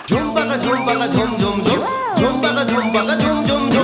줌바가 줌바가 줌줌줌 줌바가 줌바가 줌줌줌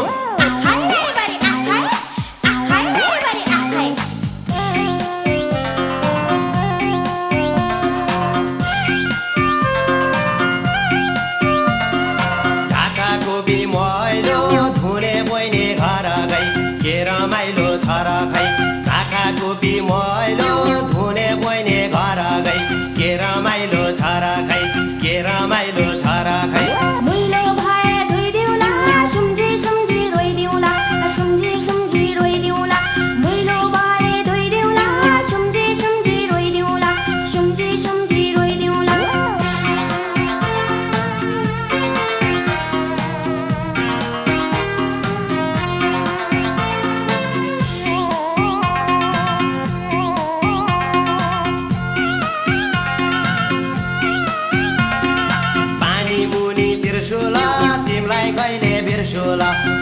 काकाकोपी मैलो धुने बहिनी घर गई के रमाइलो छ र खै काकाकोपी मैलो धुने बहिनी घर गई के रमाइलो छ र खै के रमाइलो छ र खै मैलो भए धोइदिउँला सुम्झी सुम्झी रोइदिउँला सुम्झी सुम्झी रोइदिउँला मैलो भए धोइदिउँला सुम्झी सुम्झी रोइदिउँला सुम्झी सुम्झी रोइदिउँला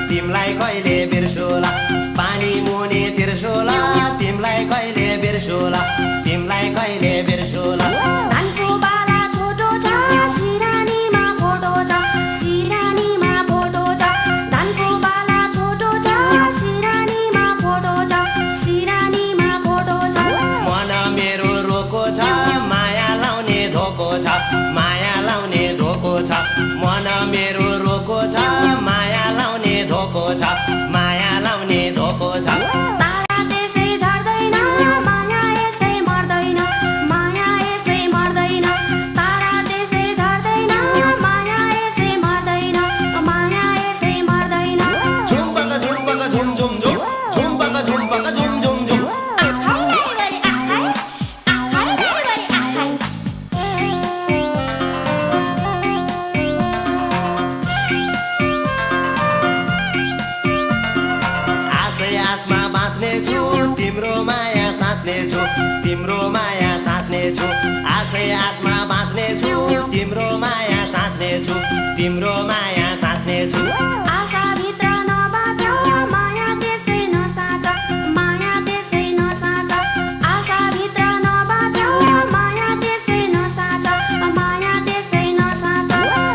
तिमलाई कहिले बिर्सुला पानी मुनि तिर्सुला तिमलाई कहिले बिर्सुला तिमलाई कहिले बिर्सुला धानको बाला छोटो छ सिरानीमा फोटो छ सिरानीमा फोटो छ धानको बाला छोटो छ सिरानीमा फोटो छ सिरानीमा फोटो छ मन मेरो रोको छ माया लाउने धोको छ माया लाउने धोको छ मन मेरो रोको छ माया लाउने धोको छ माया लाउने धोको छ तारा त्यसै झर्दैन माया यसै मर्दैन माया यसै मर्दैन तारा त्यसै झर्दैन माया यसै मर्दैन माया यसै मर्दैन झुम्बका झुम्बका झुम झुम झुम झुम्बका झुम्बका झुम झुम झुम आसमा बाँच्ने छु तिम्रो माया साँच्ने छु तिम्रो माया साँच्ने छु आशै आसमा बाँच्ने छु तिम्रो माया साँच्ने छु तिम्रो माया साँच्ने छु आशाभित्र नबाँच माया त्यसै नसाच माया त्यसै नसाच आशाभित्र नबाँच माया त्यसै नसाच माया त्यसै नसाच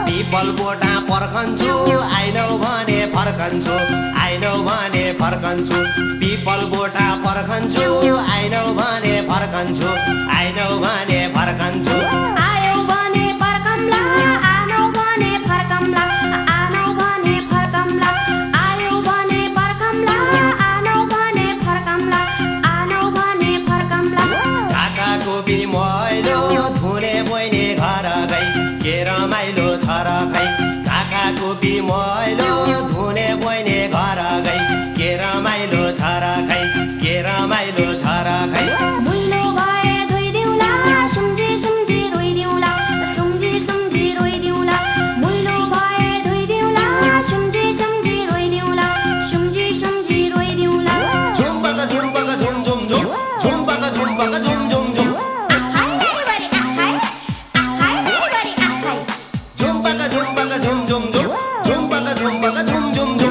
पिपल बोटा पर्खन्छु आइनौ भने फर्कन्छु आइनौ भने फर्कन्छु पिपल बोटा पर्खन्छु आइनौ भने फर्कन्छु आइनौ भने फर्कन्छु आयौ भने फर्कम्ला आनौ भने फर्कम्ला आनौ भने फर्कम्ला आयौ भने फर्कम्ला आनौ भने फर्कम्ला आनौ भने फर्कम्ला काकाकोपी मैलो धुने बहिनी घर गई के रमाइलो छ र खै काकाकोपी मैलो धुने बहिनी घर गई के रमाइलो छ र खै के रमाइलो छ र खै मैलो भए धोइदिउँला सुम्झी सुम्झी रोइदिउँला सुम्झी सुम्झी रोइदिउँला मैलो भए धोइदिउँला सुम्झी सुम्झी रोइदिउँला सुम्झी सुम्झी रोइदिउँला झुम्बका झुम्बका झुम झुम झुम झुम्बका झुम्बका झुम झुम झुम झुम्बका झुम्बका झुम झुम झुम झुम्बका झुम्बका झुम झुम झुम